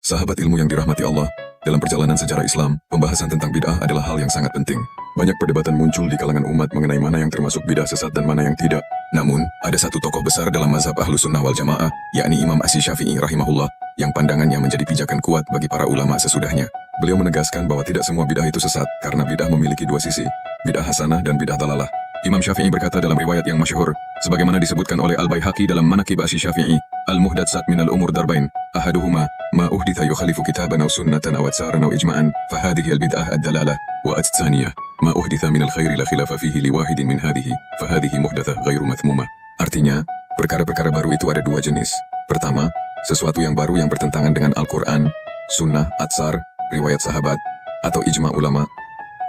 Sahabat ilmu yang dirahmati Allah, dalam perjalanan sejarah Islam, pembahasan tentang bid'ah adalah hal yang sangat penting. Banyak perdebatan muncul di kalangan umat mengenai mana yang termasuk bid'ah sesat dan mana yang tidak. Namun, ada satu tokoh besar dalam mazhab Ahlus Sunnah wal Jamaah, yakni Imam Asy-Syafi'i rahimahullah, yang pandangannya menjadi pijakan kuat bagi para ulama sesudahnya. Beliau menegaskan bahwa tidak semua bid'ah itu sesat, karena bid'ah memiliki dua sisi, bid'ah hasanah dan bid'ah dalalah. Imam Syafi'i berkata dalam riwayat yang masyhur, sebagaimana disebutkan oleh Al-Baihaqi dalam Manaqib Asy-Syafi'i, Al-Muhdatsat minal umur darbain, ahaduhuma, ma uhditha yukhalifu kitaban aw sunnatan aw atsaran aw ijma'an, fahadhihi al-bid'ah ad-dalalah, wa at-tsaniyah, ma uhditha minal khairi la khilafa fihi li wahidin min hadhihi, fahadhihi muhdatsah ghairu mathmumah. Artinya, perkara-perkara baru itu ada dua jenis. Pertama, sesuatu yang baru yang bertentangan dengan Al-Quran, sunnah, atsar, riwayat sahabat, atau ijma' ulama,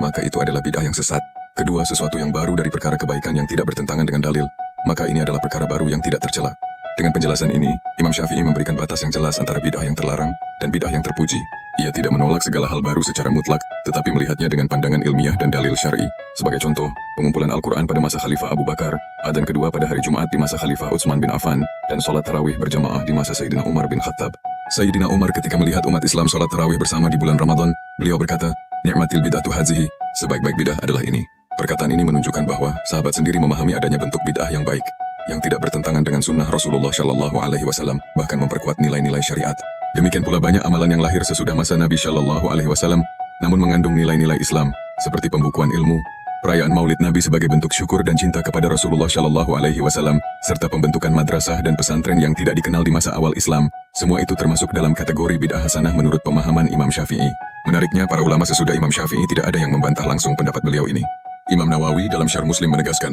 maka itu adalah bid'ah yang sesat. Kedua, sesuatu yang baru dari perkara kebaikan yang tidak bertentangan dengan dalil, maka ini adalah perkara baru yang tidak tercela. Dengan penjelasan ini, Imam Syafi'i memberikan batas yang jelas antara bid'ah yang terlarang dan bid'ah yang terpuji. Ia tidak menolak segala hal baru secara mutlak, tetapi melihatnya dengan pandangan ilmiah dan dalil syar'i. Sebagai contoh, pengumpulan Al-Quran pada masa Khalifah Abu Bakar, adzan kedua pada hari Jumat di masa Khalifah Utsman bin Affan, dan sholat tarawih berjamaah di masa Sayyidina Umar bin Khattab. Sayyidina Umar ketika melihat umat Islam sholat tarawih bersama di bulan Ramadan, beliau berkata, "Ni'matil bid'atu hadzihi," sebaik-baik bid'ah adalah ini. Perkataan ini menunjukkan bahwa sahabat sendiri memahami adanya bentuk bid'ah yang baik, yang tidak bertentangan dengan sunnah Rasulullah Shallallahu Alaihi Wasallam, bahkan memperkuat nilai-nilai syariat. Demikian pula banyak amalan yang lahir sesudah masa Nabi Shallallahu Alaihi Wasallam, namun mengandung nilai-nilai Islam, seperti pembukuan ilmu, perayaan Maulid Nabi sebagai bentuk syukur dan cinta kepada Rasulullah Shallallahu Alaihi Wasallam, serta pembentukan madrasah dan pesantren yang tidak dikenal di masa awal Islam. Semua itu termasuk dalam kategori bid'ah hasanah menurut pemahaman Imam Syafi'i. Menariknya, para ulama sesudah Imam Syafi'i tidak ada yang membantah langsung pendapat beliau ini. Imam Nawawi dalam Syarh Muslim menegaskan,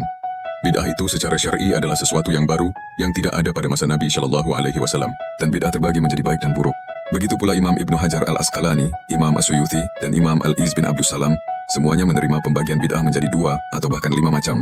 bid'ah itu secara syar'i adalah sesuatu yang baru, yang tidak ada pada masa Nabi Shallallahu Alaihi Wasallam, dan bid'ah terbagi menjadi baik dan buruk. Begitu pula Imam Ibnu Hajar al-Asqalani, Imam As-Suyuti, dan Imam Al-Iz bin Abdus Salam, semuanya menerima pembagian bid'ah menjadi 2 atau bahkan 5 macam.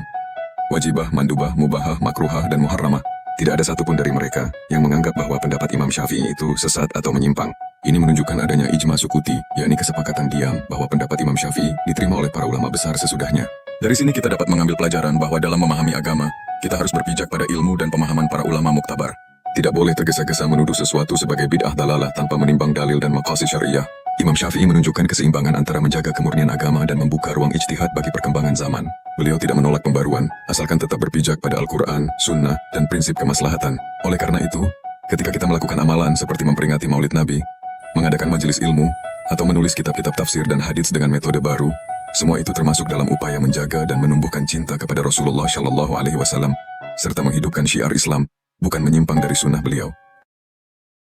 Wajibah, mandubah, mubahah, makruhah, dan muharramah. Tidak ada satupun dari mereka yang menganggap bahwa pendapat Imam Syafi'i itu sesat atau menyimpang. Ini menunjukkan adanya ijma sukuti, yakni kesepakatan diam bahwa pendapat Imam Syafi'i diterima oleh para ulama besar sesudahnya. Dari sini kita dapat mengambil pelajaran bahwa dalam memahami agama, kita harus berpijak pada ilmu dan pemahaman para ulama muktabar. Tidak boleh tergesa-gesa menuduh sesuatu sebagai bid'ah dalalah tanpa menimbang dalil dan maqasid syariah. Imam Syafi'i menunjukkan keseimbangan antara menjaga kemurnian agama dan membuka ruang ijtihad bagi perkembangan zaman. Beliau tidak menolak pembaruan, asalkan tetap berpijak pada Al-Quran, sunnah, dan prinsip kemaslahatan. Oleh karena itu, ketika kita melakukan amalan seperti memperingati Maulid Nabi, mengadakan majelis ilmu, atau menulis kitab-kitab tafsir dan hadits dengan metode baru, semua itu termasuk dalam upaya menjaga dan menumbuhkan cinta kepada Rasulullah Shallallahu Alaihi Wasallam, serta menghidupkan syiar Islam, bukan menyimpang dari sunnah beliau.